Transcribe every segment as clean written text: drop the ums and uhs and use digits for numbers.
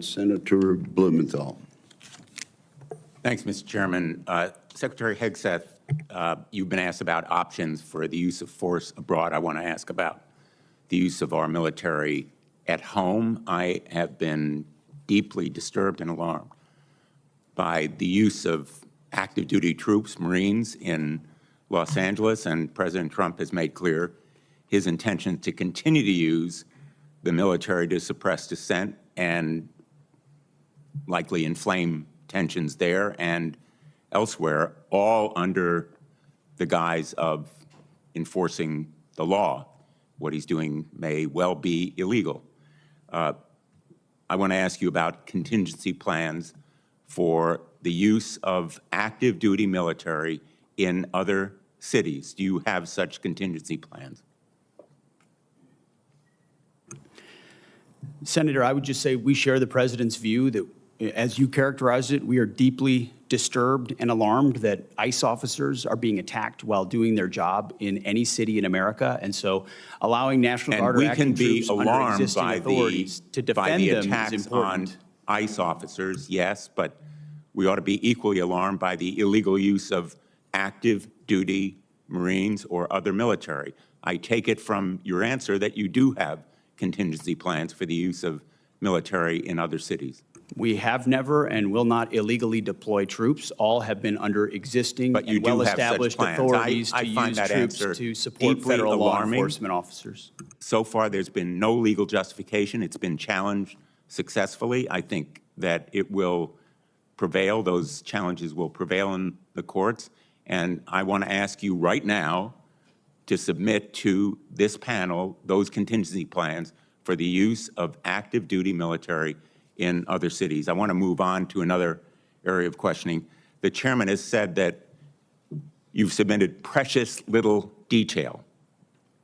Senator Blumenthal. Thanks, Mr. Chairman. Secretary Hegseth, you've been asked about options for the use of force abroad. I want to ask about the use of our military at home. I have been deeply disturbed and alarmed by the use of active duty troops, Marines, in Los Angeles, and President Trump has made clear his intention to continue to use the military to suppress dissent and likely inflame tensions there and elsewhere, all under the guise of enforcing the law. What he's doing may well be illegal. I want to ask you about contingency plans for the use of active duty military in other cities. Do you have such contingency plans? Senator, I would just say we share the president's view that, as you characterized it, we are deeply disturbed and alarmed that ICE officers are being attacked while doing their job in any city in America. And so allowing National Guard or active troops under existing authorities to defend them is important. On ICE officers, yes, but we ought to be equally alarmed by the illegal use of active duty Marines or other military. I take it from your answer that you do have contingency plans for the use of military in other cities. We have never and will not illegally deploy troops. All have been under existing and well-established authorities to use troops to support federal law enforcement officers. So far, there's been no legal justification. It's been challenged successfully. I think that it will prevail. Those challenges will prevail in the courts. And I want to ask you right now to submit to this panel those contingency plans for the use of active duty military in other cities. I want to move on to another area of questioning. The chairman has said that you've submitted precious little detail,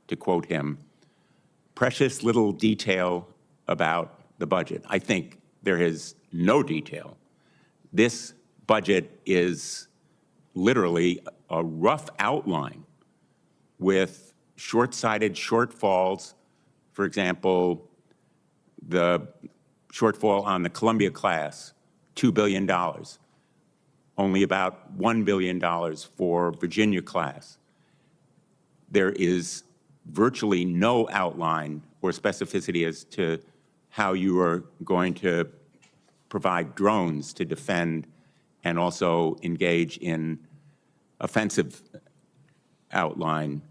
to quote him, precious little detail about the budget. I think there is no detail. This budget is literally a rough outline with short-sighted shortfalls. For example, the shortfall on the Columbia class, $2 billion. Only about $1 billion for Virginia class. There is virtually no outline or specificity as to how you are going to provide drones to defend and also engage in offensive outline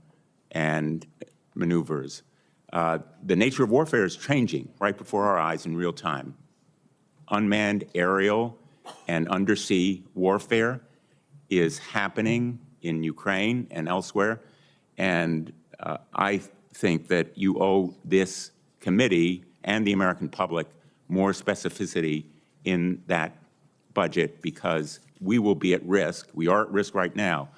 and maneuvers. The nature of warfare is changing right before our eyes in real time. Unmanned aerial and undersea warfare is happening in Ukraine and elsewhere, and I think that you owe this committee and the American public more specificity in that budget, because we will be at risk. We are at risk right now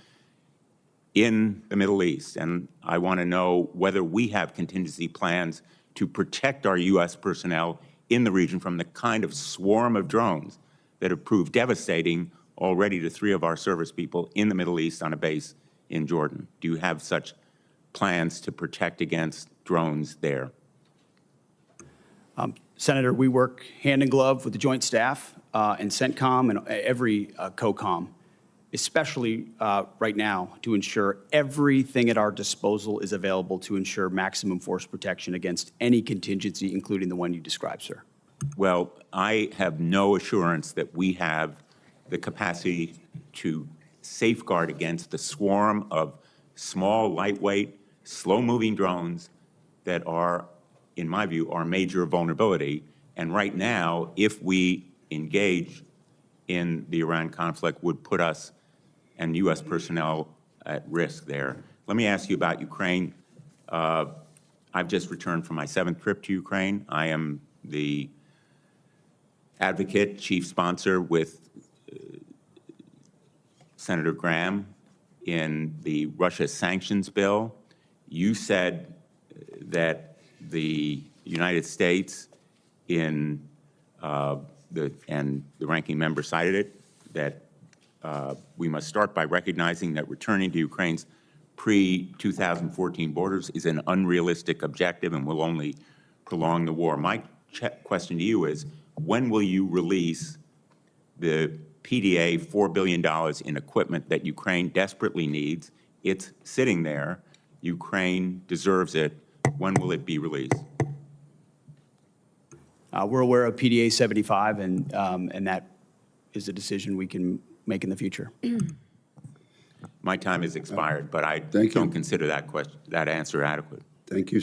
in the Middle East, and I want to know whether we have contingency plans to protect our U.S. personnel in the region from the kind of swarm of drones that have proved devastating already to 3 of our service people in the Middle East on a base in Jordan. Do you have such plans to protect against drones there? Senator, we work hand in glove with the Joint Staff and CENTCOM and every COCOM, especially right now, to ensure everything at our disposal is available to ensure maximum force protection against any contingency, including the one you described, sir. Well, I have no assurance that we have the capacity to safeguard against the swarm of small, lightweight, slow-moving drones that are, in my view, our major vulnerability. And right now, if we engage in the Iran conflict, would put us and U.S. personnel at risk there. Let me ask you about Ukraine. I've just returned from my 7th trip to Ukraine. I am the advocate, chief sponsor with Senator Graham in the Russia sanctions bill. You said that the United States and the ranking member cited it, that we must start by recognizing that returning to Ukraine's pre-2014 borders is an unrealistic objective and will only prolong the war. My question to you is, when will you release the PDA $4 billion in equipment that Ukraine desperately needs? It's sitting there. Ukraine deserves it. When will it be released? We're aware of PDA 75, and that is a decision we can make in the future. My time has expired, but I Thank you. don't consider that answer adequate. Thank you,